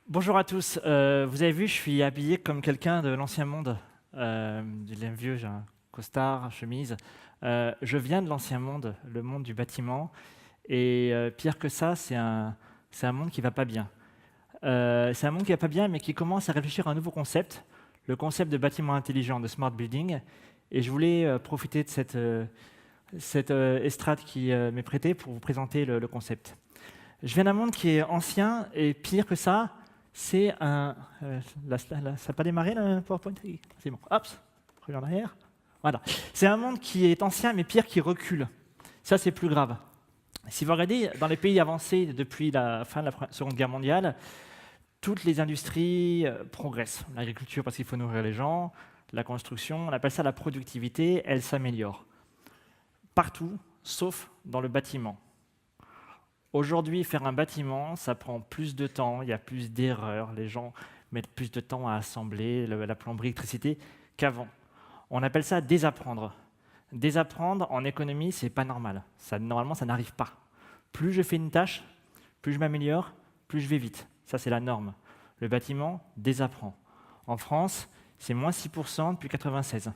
Bonjour à tous. Vous avez vu, je suis habillé comme quelqu'un de l'ancien monde. Il est vieux, j'ai un costard, chemise. Je viens de l'ancien monde, le monde du bâtiment. Et pire que ça, c'est un monde qui va pas bien. C'est un monde qui va pas bien, mais qui commence à réfléchir à un nouveau concept, le concept de bâtiment intelligent, de smart building. Et je voulais profiter de cette estrade qui m'est prêtée pour vous présenter le concept. Je viens d'un monde qui est ancien, et pire que ça, c'est un... ça n'a pas démarré, le PowerPoint? C'est bon. Hop, reviens en arrière. Voilà. C'est un monde qui est ancien, mais pire, qui recule. Ça, c'est plus grave. Si vous regardez, dans les pays avancés depuis la fin de la Seconde Guerre mondiale, toutes les industries progressent. L'agriculture, parce qu'il faut nourrir les gens, la construction, on appelle ça la productivité, elle s'améliore. Partout, sauf dans le bâtiment. Aujourd'hui, faire un bâtiment, ça prend plus de temps, il y a plus d'erreurs, les gens mettent plus de temps à assembler la plomberie, l'électricité qu'avant. On appelle ça désapprendre. Désapprendre en économie, c'est pas normal. Normalement, ça n'arrive pas. Plus je fais une tâche, plus je m'améliore, plus je vais vite. Ça, c'est la norme. Le bâtiment désapprend. En France, c'est moins 6% depuis 1996,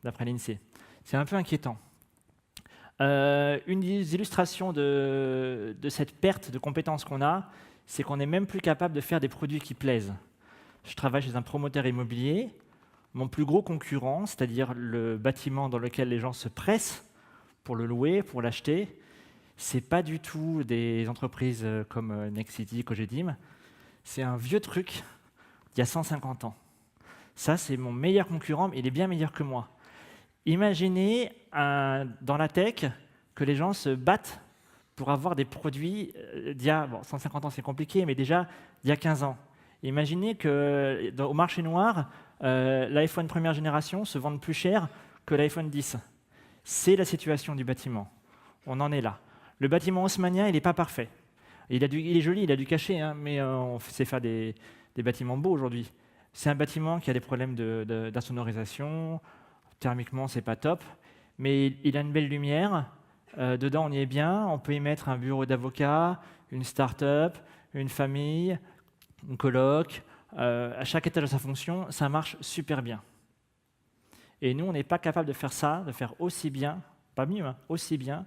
d'après l'INSEE. C'est un peu inquiétant. Une des illustrations de cette perte de compétences qu'on a, c'est qu'on n'est même plus capable de faire des produits qui plaisent. Je travaille chez un promoteur immobilier. Mon plus gros concurrent, c'est-à-dire le bâtiment dans lequel les gens se pressent pour le louer, pour l'acheter, ce n'est pas du tout des entreprises comme Nexity, Cogedim. C'est un vieux truc d'il y a 150 ans. Ça, c'est mon meilleur concurrent, mais il est bien meilleur que moi. Imaginez dans la tech que les gens se battent pour avoir des produits d'il y a 150 ans, c'est compliqué, mais déjà d'il y a 15 ans. Imaginez qu'au marché noir, l'iPhone première génération se vende plus cher que l'iPhone 10. C'est la situation du bâtiment. On en est là. Le bâtiment haussmannien, il n'est pas parfait. Il est joli, il a du cachet, hein, mais on sait faire des bâtiments beaux aujourd'hui. C'est un bâtiment qui a des problèmes d'insonorisation. Thermiquement, c'est pas top, mais il a une belle lumière. Dedans, on y est bien. On peut y mettre un bureau d'avocat, une start-up, une famille, une coloc. À chaque étage de sa fonction, ça marche super bien. Et nous, on n'est pas capable de faire ça, de faire aussi bien, pas mieux, hein, aussi bien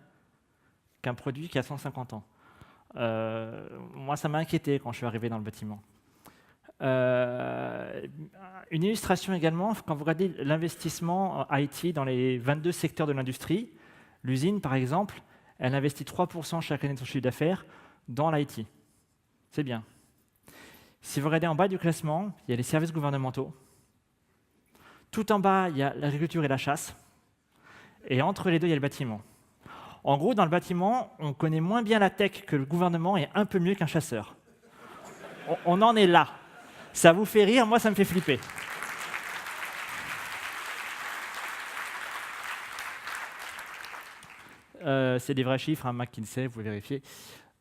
qu'un produit qui a 150 ans. Moi, ça m'a inquiété quand je suis arrivé dans le bâtiment. Une illustration également, quand vous regardez l'investissement IT dans les 22 secteurs de l'industrie, l'usine, par exemple, elle investit 3% chaque année de son chiffre d'affaires dans l'IT. C'est bien. Si vous regardez en bas du classement, il y a les services gouvernementaux. Tout en bas, il y a l'agriculture et la chasse. Et entre les deux, il y a le bâtiment. En gros, dans le bâtiment, on connaît moins bien la tech que le gouvernement et un peu mieux qu'un chasseur. On en est là. Ça vous fait rire, moi ça me fait flipper. C'est des vrais chiffres, hein, McKinsey, vous pouvez vérifier.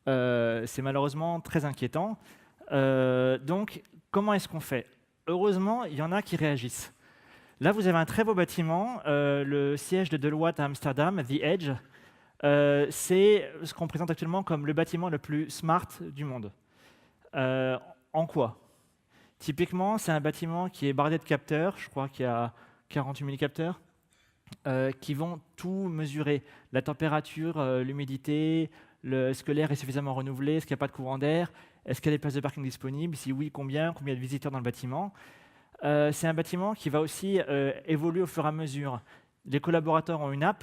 C'est malheureusement très inquiétant. Donc, comment est-ce qu'on fait? Heureusement, il y en a qui réagissent. Là, vous avez un très beau bâtiment, le siège de Deloitte à Amsterdam, The Edge. C'est ce qu'on présente actuellement comme le bâtiment le plus smart du monde. En quoi? Typiquement, c'est un bâtiment qui est bardé de capteurs, je crois qu'il y a 48 000 capteurs, qui vont tout mesurer. La température, l'humidité, est-ce que l'air est suffisamment renouvelé, est-ce qu'il n'y a pas de courant d'air, est-ce qu'il y a des places de parking disponibles, si oui, combien il y a de visiteurs dans le bâtiment. C'est un bâtiment qui va aussi évoluer au fur et à mesure. Les collaborateurs ont une app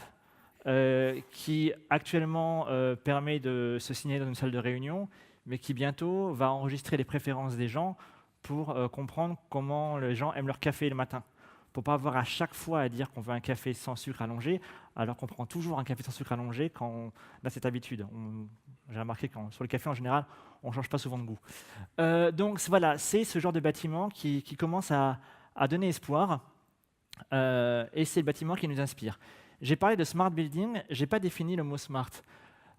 qui actuellement permet de se signer dans une salle de réunion, mais qui bientôt va enregistrer les préférences des gens pour comprendre comment les gens aiment leur café le matin. Pour ne pas avoir à chaque fois à dire qu'on veut un café sans sucre allongé, alors qu'on prend toujours un café sans sucre allongé quand on a cette habitude. J'ai remarqué que sur le café en général, on ne change pas souvent de goût. Donc voilà, c'est ce genre de bâtiment qui commence à donner espoir, et c'est le bâtiment qui nous inspire. J'ai parlé de smart building, je n'ai pas défini le mot smart.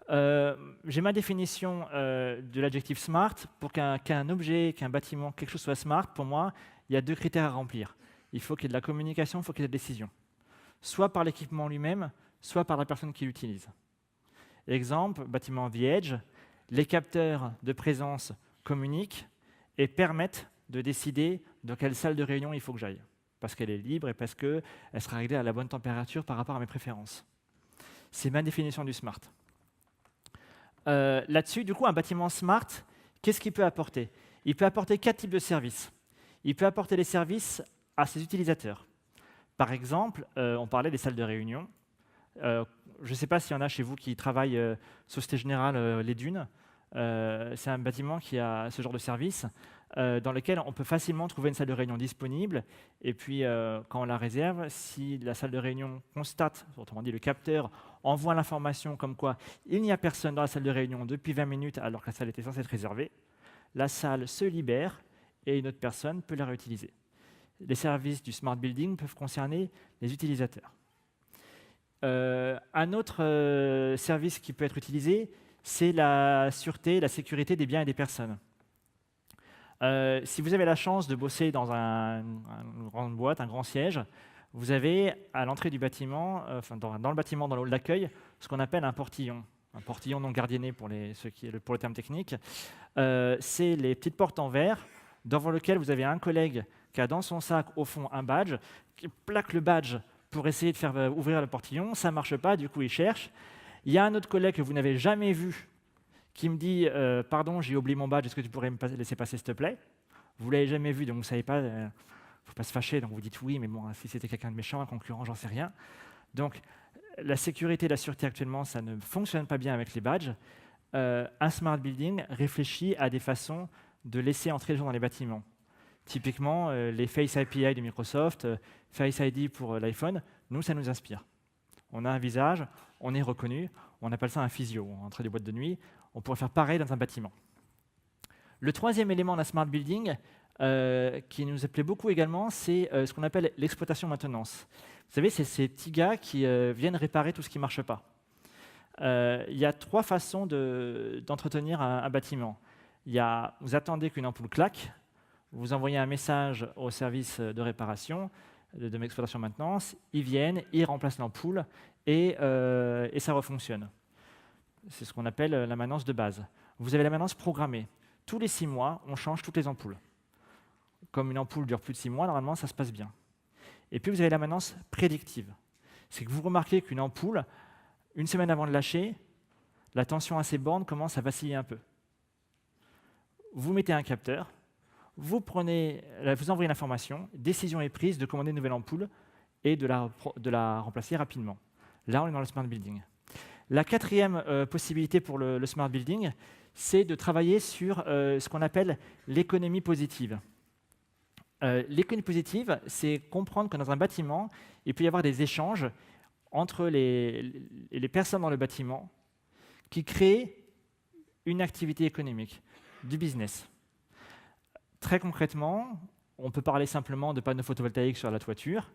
J'ai ma définition de l'adjectif smart. Pour qu'un objet, qu'un bâtiment, quelque chose soit smart, pour moi, il y a deux critères à remplir. Il faut qu'il y ait de la communication, il faut qu'il y ait de la décision. Soit par l'équipement lui-même, soit par la personne qui l'utilise. Exemple, bâtiment The Edge, les capteurs de présence communiquent et permettent de décider dans quelle salle de réunion il faut que j'aille, parce qu'elle est libre et parce qu'elle sera réglée à la bonne température par rapport à mes préférences. C'est ma définition du smart. Là-dessus, du coup, un bâtiment smart, qu'est-ce qu'il peut apporter? Il peut apporter 4 types de services. Il peut apporter des services à ses utilisateurs. Par exemple, on parlait des salles de réunion. Je ne sais pas s'il y en a chez vous qui travaillent Société Générale Les Dunes. C'est un bâtiment qui a ce genre de service dans lequel on peut facilement trouver une salle de réunion disponible. Et puis, quand on la réserve, si la salle de réunion constate, autrement dit le capteur, envoie l'information comme quoi il n'y a personne dans la salle de réunion depuis 20 minutes alors que la salle était censée être réservée, la salle se libère et une autre personne peut la réutiliser. Les services du smart building peuvent concerner les utilisateurs. Un autre service qui peut être utilisé, c'est la sûreté, la sécurité des biens et des personnes. Si vous avez la chance de bosser dans une grande boîte, un grand siège, vous avez à l'entrée du bâtiment, dans le bâtiment, dans le hall d'accueil, ce qu'on appelle un portillon. Un portillon non gardienné pour le terme technique. C'est les petites portes en verre devant lesquelles vous avez un collègue qui a dans son sac, au fond, un badge, qui plaque le badge pour essayer de faire ouvrir le portillon. Ça ne marche pas, du coup, il cherche. Il y a un autre collègue que vous n'avez jamais vu qui me dit « Pardon, j'ai oublié mon badge, est-ce que tu pourrais me laisser passer, s'il te plaît ?» Vous ne l'avez jamais vu, donc vous ne savez pas, il ne faut pas se fâcher, donc vous dites « Oui, mais bon, si c'était quelqu'un de méchant, un concurrent, j'en sais rien. » Donc, la sécurité et la sûreté, actuellement, ça ne fonctionne pas bien avec les badges. Un smart building réfléchit à des façons de laisser entrer les gens dans les bâtiments. Typiquement, les Face API de Microsoft, Face ID pour l'iPhone, nous, ça nous inspire. On a un visage, on est reconnu, on appelle ça un physio, entrée de boîte de nuit. On pourrait faire pareil dans un bâtiment. Le troisième élément d'un smart building, qui nous plaît beaucoup également, c'est ce qu'on appelle l'exploitation-maintenance. Vous savez, c'est ces petits gars qui viennent réparer tout ce qui ne marche pas. Il y a 3 façons d'entretenir un bâtiment. Vous attendez qu'une ampoule claque, vous envoyez un message au service de réparation, de l'exploitation-maintenance, ils viennent, ils remplacent l'ampoule et ça refonctionne. C'est ce qu'on appelle la maintenance de base. Vous avez la maintenance programmée. Tous les 6 mois, on change toutes les ampoules. Comme une ampoule dure plus de 6 mois, normalement, ça se passe bien. Et puis, vous avez la maintenance prédictive. C'est que vous remarquez qu'une ampoule, une semaine avant de lâcher, la tension à ses bornes commence à vaciller un peu. Vous mettez un capteur, vous envoyez l'information, décision est prise de commander une nouvelle ampoule et de la remplacer rapidement. Là, on est dans le smart building. La 4e possibilité pour le smart building, c'est de travailler sur ce qu'on appelle l'économie positive. L'économie positive, c'est comprendre que dans un bâtiment, il peut y avoir des échanges entre les personnes dans le bâtiment qui créent une activité économique, du business. Très concrètement, on peut parler simplement de panneaux photovoltaïques sur la toiture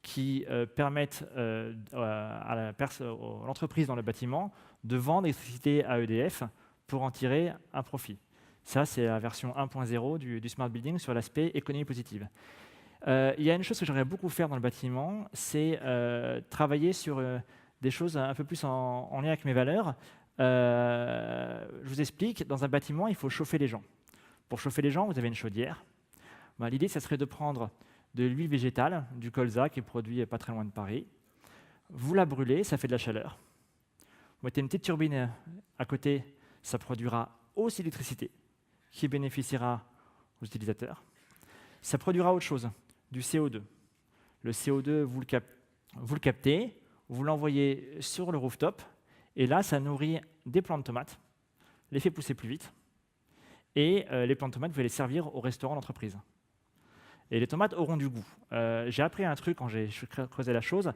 qui permettent à l'entreprise dans le bâtiment de vendre l'électricité à EDF pour en tirer un profit. Ça, c'est la version 1.0 du Smart Building sur l'aspect économie positive. Il y a une chose que j'aimerais beaucoup faire dans le bâtiment, c'est travailler sur des choses un peu plus en lien avec mes valeurs. Je vous explique, dans un bâtiment, il faut chauffer les gens. Pour chauffer les gens, vous avez une chaudière. L'idée, ça serait de prendre de l'huile végétale, du colza, qui est produit pas très loin de Paris. Vous la brûlez, ça fait de la chaleur. Vous mettez une petite turbine à côté, ça produira aussi l'électricité, qui bénéficiera aux utilisateurs. Ça produira autre chose, du CO2. Le CO2, vous le captez, vous l'envoyez sur le rooftop, et là, ça nourrit des plants de tomates, les fait pousser plus vite, et les plants de tomates, vous allez les servir au restaurant d'entreprise. Et les tomates auront du goût. J'ai appris un truc quand j'ai creusé la chose,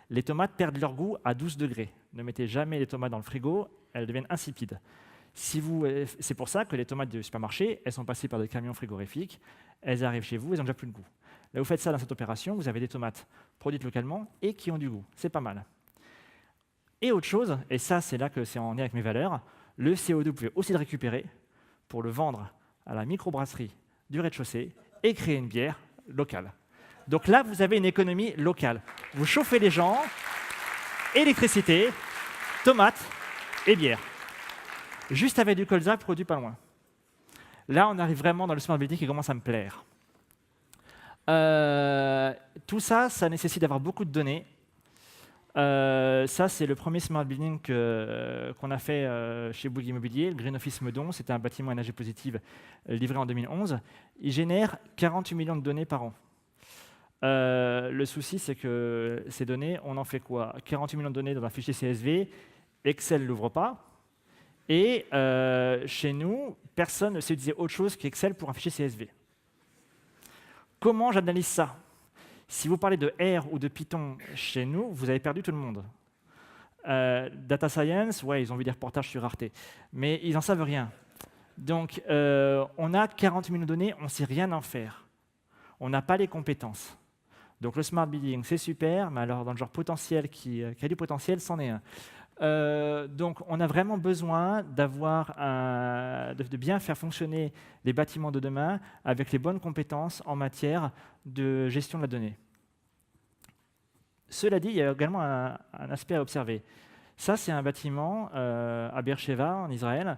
les tomates perdent leur goût à 12 degrés. Ne mettez jamais les tomates dans le frigo, elles deviennent insipides. C'est pour ça que les tomates du supermarché, elles sont passées par des camions frigorifiques, elles arrivent chez vous, elles n'ont déjà plus de goût. Là, vous faites ça dans cette opération, vous avez des tomates produites localement et qui ont du goût. C'est pas mal. Et autre chose, et ça, c'est là que c'est en lien avec mes valeurs, le CO2, vous pouvez aussi le récupérer pour le vendre à la microbrasserie du rez-de-chaussée et créer une bière locale. Donc là, vous avez une économie locale. Vous chauffez les gens, électricité, tomates et bière. Juste avec du colza produit pas loin. Là, on arrive vraiment dans le smart building qui commence à me plaire. Tout ça, ça nécessite d'avoir beaucoup de données. Ça, c'est le premier smart building qu'on a fait chez Bouygues Immobilier, le Green Office Meudon. C'était un bâtiment énergie positive livré en 2011. Il génère 48 millions de données par an. Le souci, c'est que ces données, on en fait quoi? 48 millions de données dans un fichier CSV, Excel ne l'ouvre pas. Et chez nous, personne ne sait utiliser autre chose qu'Excel pour un fichier CSV. Comment j'analyse ça? Si vous parlez de R ou de Python chez nous, vous avez perdu tout le monde. Data Science, ouais, ils ont vu des reportages sur Arte, mais ils n'en savent rien. Donc, on a 40 millions de données, on ne sait rien en faire. On n'a pas les compétences. Donc, le smart building, c'est super, mais alors dans le genre potentiel qui a du potentiel, c'en est un. Donc, on a vraiment besoin de bien faire fonctionner les bâtiments de demain avec les bonnes compétences en matière de gestion de la donnée. Cela dit, il y a également un aspect à observer. Ça, c'est un bâtiment à Beersheva, en Israël.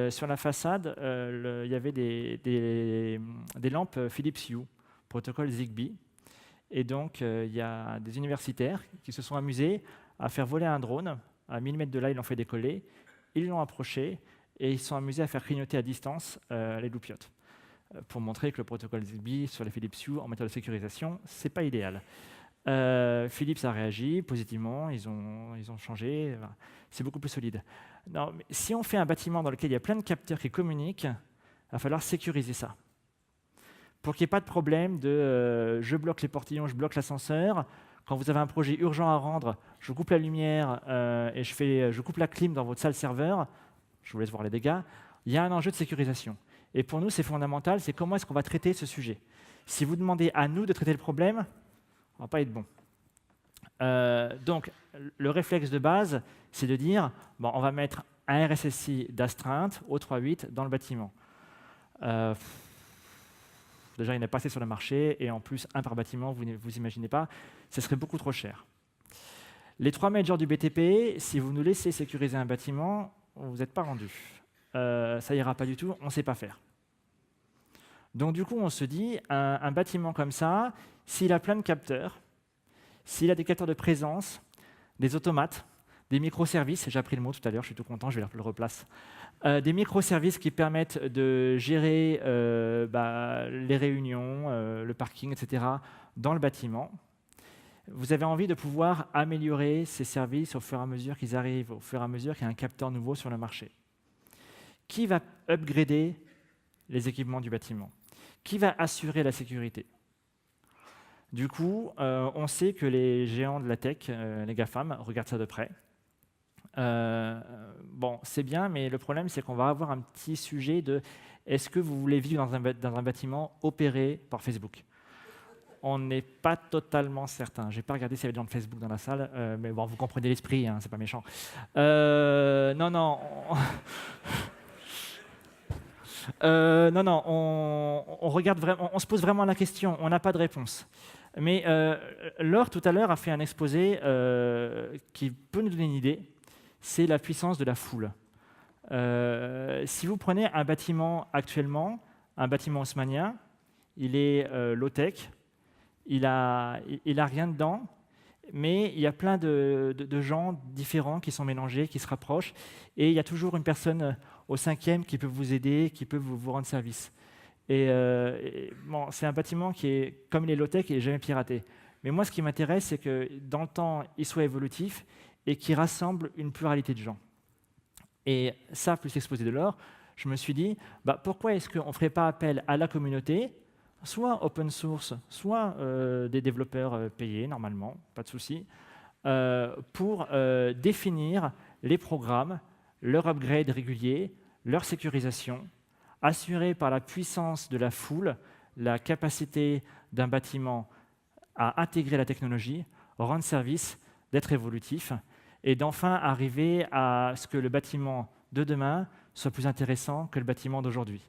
Sur la façade, il y avait des lampes Philips Hue, protocole Zigbee. Et donc, il y a des universitaires qui se sont amusés à faire voler un drone. À 1000 mètres de là, ils l'ont fait décoller. Ils l'ont approché et ils se sont amusés à faire clignoter à distance les loupiotes pour montrer que le protocole Zigbee sur les Philips Hue en matière de sécurisation, ce n'est pas idéal. Philips a réagi positivement, ils ont changé, c'est beaucoup plus solide. Non, mais si on fait un bâtiment dans lequel il y a plein de capteurs qui communiquent, il va falloir sécuriser ça. Pour qu'il n'y ait pas de problème de je bloque les portillons, je bloque l'ascenseur. Quand vous avez un projet urgent à rendre, je coupe la lumière et je coupe la clim dans votre salle serveur. Je vous laisse voir les dégâts. Il y a un enjeu de sécurisation. Et pour nous, c'est fondamental, c'est comment est-ce qu'on va traiter ce sujet. Si vous demandez à nous de traiter le problème, on ne va pas être bon. Donc, le réflexe de base, c'est de dire, bon, on va mettre un RSSI d'astreinte au 3.8 dans le bâtiment. Déjà, il n'y en a pas assez sur le marché, et en plus, un par bâtiment, vous imaginez pas, ce serait beaucoup trop cher. Les 3 majors du BTP, si vous nous laissez sécuriser un bâtiment, vous n'êtes pas rendu. Ça ira pas du tout, on ne sait pas faire. Donc du coup, on se dit, un bâtiment comme ça, s'il a plein de capteurs, s'il a des capteurs de présence, des automates, des microservices, j'ai appris le mot tout à l'heure, je suis tout content, je vais le replace. Des microservices qui permettent de gérer les réunions, le parking, etc., dans le bâtiment. Vous avez envie de pouvoir améliorer ces services au fur et à mesure qu'ils arrivent, au fur et à mesure qu'il y a un capteur nouveau sur le marché. Qui va upgrader les équipements du bâtiment? Qui va assurer la sécurité? Du coup, on sait que les géants de la tech, les GAFAM, regardent ça de près. Bon, c'est bien, mais le problème, c'est qu'on va avoir un petit sujet de est-ce que vous voulez vivre dans un bâtiment opéré par Facebook? On n'est pas totalement certain. Je n'ai pas regardé s'il y avait des gens de Facebook dans la salle, mais bon, vous comprenez l'esprit, hein, c'est pas méchant. Non, on regarde vraiment, on se pose vraiment la question, on n'a pas de réponse. Mais Laure, tout à l'heure, a fait un exposé qui peut nous donner une idée, c'est la puissance de la foule. Si vous prenez un bâtiment actuellement, un bâtiment haussmannien, il est low-tech, il a rien dedans, mais il y a plein de gens différents qui sont mélangés, qui se rapprochent, et il y a toujours une personne au 5e qui peut vous aider, qui peut vous rendre service. Bon, c'est un bâtiment qui est, comme il est low-tech, il n'est jamais piraté. Mais moi, ce qui m'intéresse, c'est que dans le temps, il soit évolutif et qu'il rassemble une pluralité de gens. Et ça, plus l'exposé de Laure, je me suis dit, pourquoi est-ce qu'on ne ferait pas appel à la communauté, soit open source, soit des développeurs payés, normalement, pas de souci, pour définir les programmes, leur upgrade régulier, leur sécurisation, assurée par la puissance de la foule, la capacité d'un bâtiment à intégrer la technologie, rendre service, d'être évolutif, et d'enfin arriver à ce que le bâtiment de demain soit plus intéressant que le bâtiment d'aujourd'hui.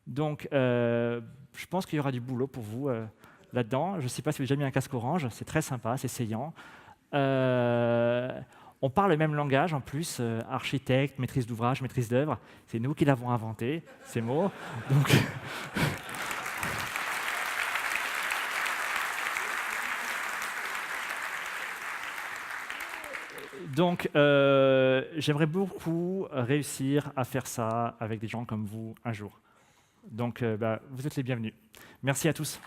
Donc, je pense qu'il y aura du boulot pour vous là-dedans. Je ne sais pas si vous avez déjà mis un casque orange, c'est très sympa, c'est saillant. On parle le même langage en plus, architecte, maîtrise d'ouvrage, maîtrise d'œuvre. C'est nous qui l'avons inventé, ces mots. Donc, j'aimerais beaucoup réussir à faire ça avec des gens comme vous un jour. Donc, vous êtes les bienvenus. Merci à tous.